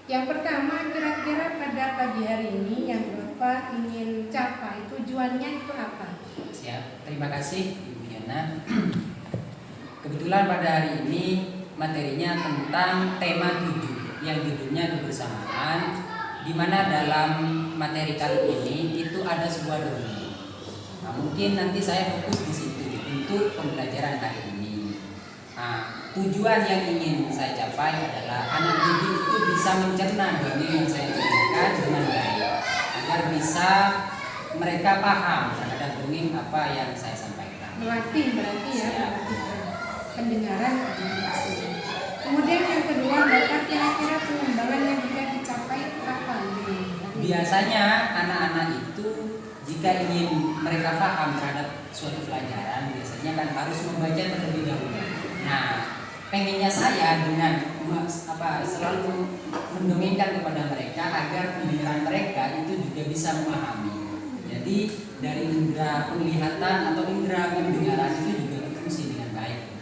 Yang pertama, kira-kira pada pagi hari ini yang Bapak ingin capai, tujuannya itu apa? Siap, terima kasih Ibu Yana. Kebetulan pada hari ini materinya tentang tema 7 yang judulnya kebersamaan, di mana dalam materi kali ini itu ada sebuah dongeng. Nah, mungkin nanti saya fokus di situ untuk pembelajaran kali ini. Nah, tujuan yang ingin saya capai adalah anak didik itu bisa mencerna dongeng yang saya berikan dengan baik, agar bisa mereka paham terhadap dongeng apa yang saya sampaikan. Melatih berarti ya, melatih pendengaran. Kemudian yang kedua, Bapak kira-kira pengembangan yang bisa dicapai apa? Biasanya anak-anak itu jika ingin mereka paham terhadap suatu pelajaran, biasanya kan harus membaca terlebih dahulu. Nah, pengennya saya dengan selalu mendongengkan kepada mereka agar pendengaran mereka itu juga bisa memahami. Jadi dari indera penglihatan atau indera pendengaran itu juga berfungsi dengan baik.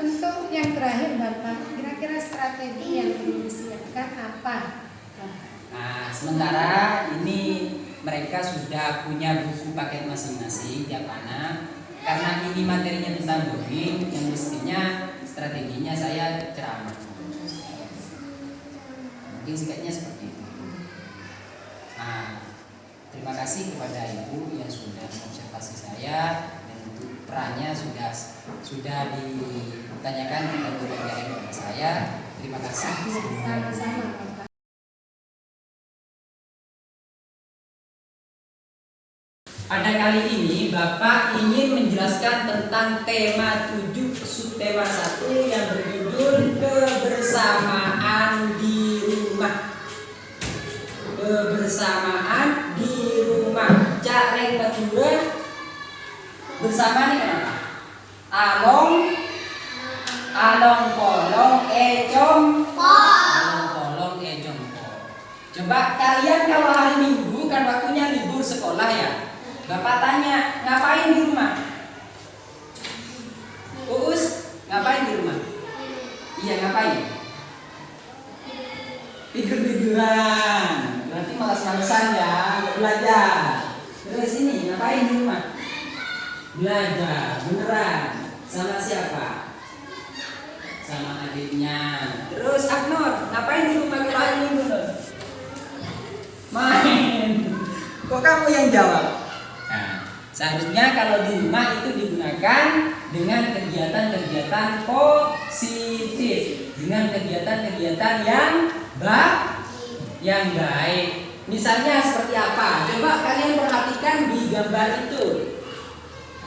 Untuk yang terakhir Bapak, kira-kira strategi yang perlu disiapkan apa? Nah, sementara ini mereka sudah punya buku paket masing-masing tiap anak. Karena ini materinya tentang dongeng, yang mestinya strateginya saya ceramah. Mungkin singkatnya seperti itu. Nah, terima kasih kepada Ibu yang sudah mengobservasi saya, dan untuk perannya sudah ditanyakan dan diajarkan kepada saya. Terima kasih. Sama-sama. Pada kali ini Bapak ingin menjelaskan tentang tema 7 subtema 1 yang berjudul kebersamaan di rumah. Kebersamaan di rumah. Cak Reng Madura bersama ini kenapa? Along polong ejom po. Coba kalian kalau hari Minggu kan waktunya libur sekolah ya. Bapak tanya, ngapain di rumah? Uus, ngapain di rumah? Iya, ngapain? Tidur-tiduran. Berarti malas-malasan ya, nggak belajar. Terus ini, ngapain di rumah? Belajar, beneran. Sama siapa? Sama adiknya. Terus Aknor, ngapain di rumah kalau hari Minggu? Main. Kok kamu yang jawab? Seharusnya kalau di rumah itu digunakan dengan kegiatan-kegiatan positif, dengan kegiatan-kegiatan yang baik. Misalnya seperti apa? Coba kalian perhatikan di gambar itu.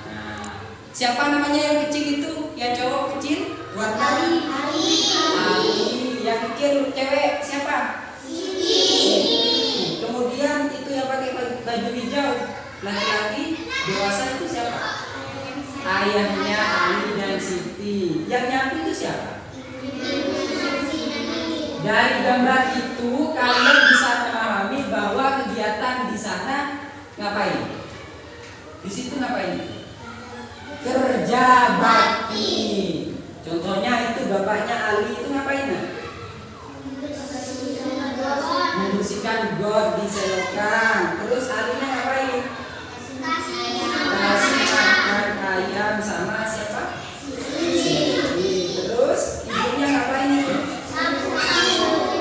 Nah, siapa namanya yang kecil itu? Yang cowok kecil? Ali. Yang kecil cewek siapa? Siti. Kemudian itu yang pakai baju hijau, laki-laki. Dewasa itu siapa? Ayahnya Ali dan Siti. Yang nyapu itu siapa? Dari gambar itu kalian bisa memahami bahwa kegiatan di sana ngapain? Di situ ngapain? Kerja bakti. Contohnya itu bapaknya Ali itu ngapain? Membersihkan got di selokan. Terus Alinya ngapain? Kasih makan ayam sama siapa? Siti. Terus ibunya ngapain itu?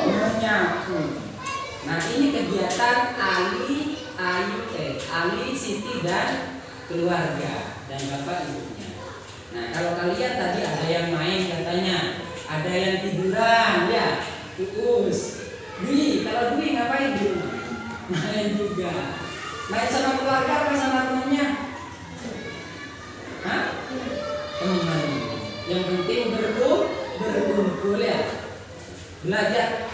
Menyapu. Nah, ini kegiatan Ali, Siti dan keluarga dan bapak ibunya. Nah, kalau kalian tadi ada yang main katanya, ada yang tiduran ya, Uus. Dwi, kalau Dwi ngapain di rumah? Main juga. Main sama keluarga apa sama temannya? Hah? Teman. Yang penting berkumpul ya. Belajar.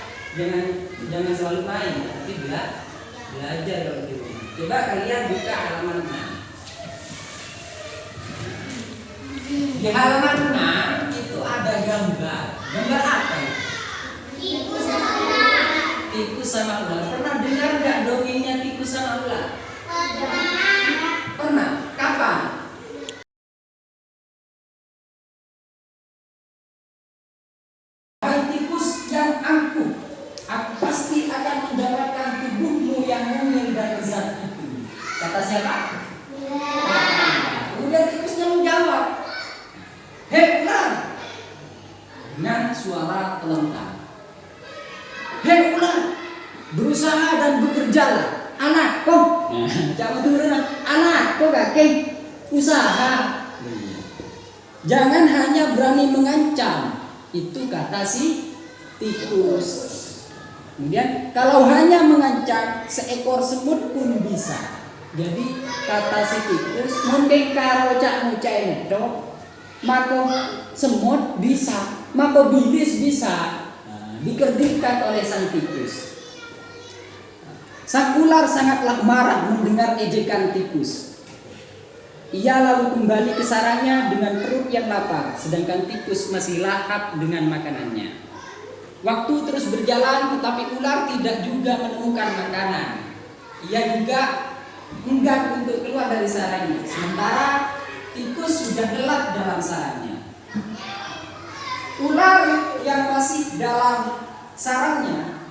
Jangan selalu main, tapi belajar kalau di rumah. Coba kalian buka halaman 6. Di halaman 6 itu ada gambar. Gambar apa ya? Tikus sama ular. Pernah dengar nggak dongengnya tikus sama ular? Pernah. Kapan? Tikus yang siapa? Kemudian tikusnya menjawab, "Hei ular," dengan suara telentang. "Hei ular, berusaha dan bekerjalah. Anak kok, jangan turun. Anak kok kakek, usaha. Jangan hanya berani mengancam." Itu kata si tikus. Kemudian kalau hanya mengancam, seekor semut pun bisa. Jadi kata si tikus, mungkin karo cak mucai itu, maka semut bisa, maka bibis bisa. Dikerdilkan oleh sang tikus. Sang ular sangatlah marah mendengar ejekan tikus. Ia lalu kembali ke sarangnya dengan perut yang lapar, sedangkan tikus masih lahap dengan makanannya. Waktu terus berjalan, tetapi ular tidak juga menemukan makanan. Ia juga enggan untuk keluar dari sarangnya, sementara tikus sudah gelap dalam sarangnya. Ular yang masih dalam sarangnya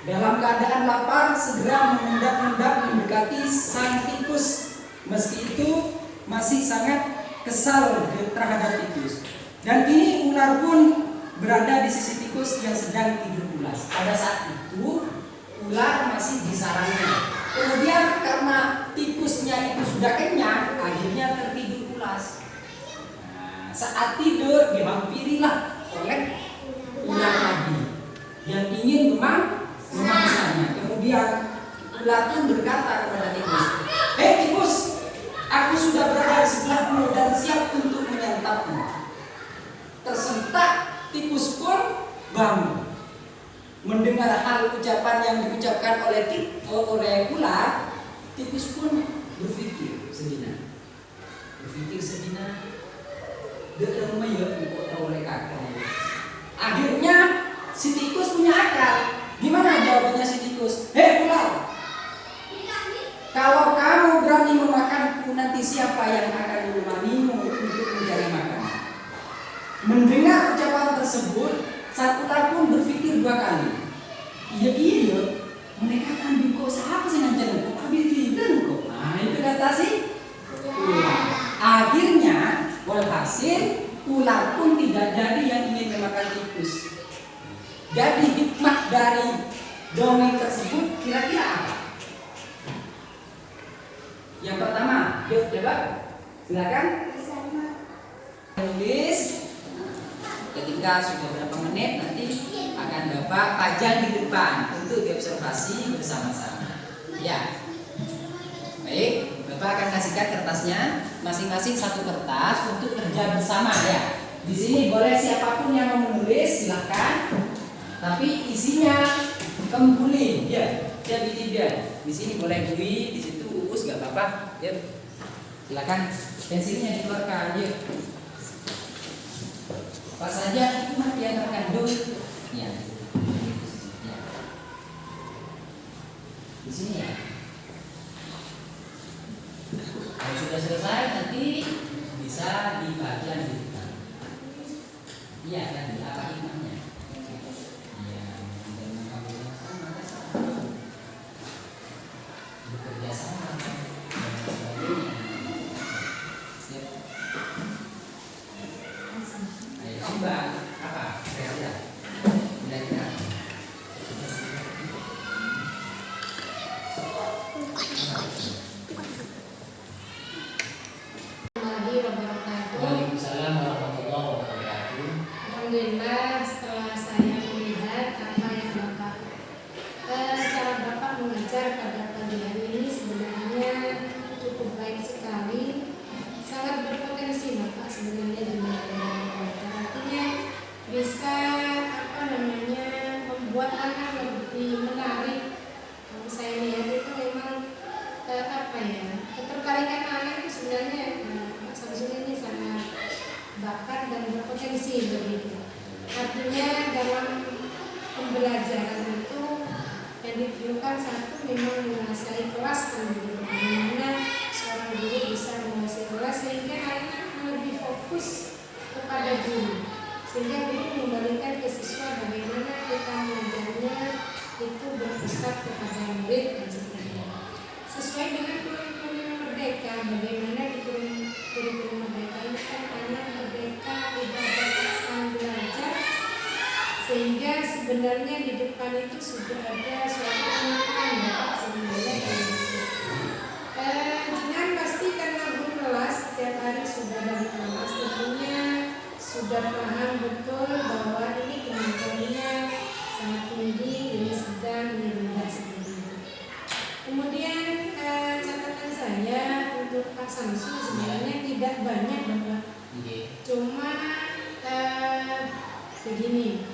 dalam keadaan lapar segera mengendap-endap mendekati sang tikus, meski itu masih sangat kesal terhadap tikus. Dan kini ular pun berada di sisi tikus yang sedang tidur pulas. Pada saat itu ular masih di sarangnya. Kemudian karena tikusnya itu sudah kenyang, akhirnya tertidur pulas. Saat tidur dihampirilah oleh ular lagi yang ingin memangsanya. Kemudian ular pun berkata kepada tikus, "Hei tikus, aku sudah berada di sebelahmu dan siap untuk menyantapmu." Tersentak, tikus pun bangun. Mendengar hal ucapan yang diucapkan oleh ular, tikus pun berpikir sejenak. Akhirnya si tikus punya akal. Gimana jawabannya si tikus? "Hei ular, kalau kamu berani memakanku, nanti siapa yang akan menemanimu untuk mencari makan?" Mendengar ucapan tersebut, sang ular pun berpikir 2 kali. Iya, mereka ambil kok siapa sih ngajarin kok ambil tidur kok. Nah itu kata si ular. Akhirnya walhasil ular pun tidak jadi yang ingin memakan tikus. Jadi hikmah dari dongeng tersebut kira-kira apa? Yang pertama, yuk coba silakan tulis. Ketika sudah berapa menit nanti akan Bapak pajang di depan untuk diobservasi bersama-sama. Ya, baik. Bapak akan kasihkan kertasnya, masing-masing 1 kertas untuk kerja bersama ya. Di sini boleh siapapun yang mau menulis silahkan, tapi isinya kembuli ya, jadi 3. Di sini boleh Dwi, di situ Uus nggak apa-apa. Ya, silakan pensilnya dikeluarkan. Yuk. Apa saja hikmah yang terkandung ya. Di sini ya. Kalau sudah selesai nanti bisa dibaca di depan. Iya kan, apa hikmahnya? Iya, bekerja sama dan sebagainya. Ayo coba apa? Kira-kira. Waalaikumsalam warahmatullahi wabarakatuh. Alhamdulillah, setelah saya melihat apa yang cara Bapak mengajar pada pagi hari ini sebenarnya cukup baik sekali, sangat berpotensi Bapak sebenarnya di artinya bisa membuat anak lebih menarik. Kalau saya lihat itu memang ketertarikan anak itu sebenarnya Pak Samsul ini sangat bakat dan berpotensi begitu. Artinya dalam pembelajaran itu yang diperlukan satu memang menguasai kelas begitu. Bagaimana seorang guru bisa menguasai kelas sehingga anak lebih fokus kepada guru, sehingga guru memberikan ke siswa bagaimana kita mengajarnya itu berpusat kepada murid dan sebagainya sesuai dengan bagaimana di kurikulum merdeka ini kan anak merdeka tidak ada paksaan belajar, sehingga sebenarnya di depan itu sudah ada suatu penekanan Bapak sebenarnya kayak gitu. Dengan pasti karena guru kelas setiap hari sudah dari kelas, tentunya sudah paham betul bahwa ini kemampuannya sangat tinggi, ini sedang, ini rendah seperti itu. Kemudian catatan saya untuk Pak Samsul sebenarnya tidak banyak Bapak. Cuma begini,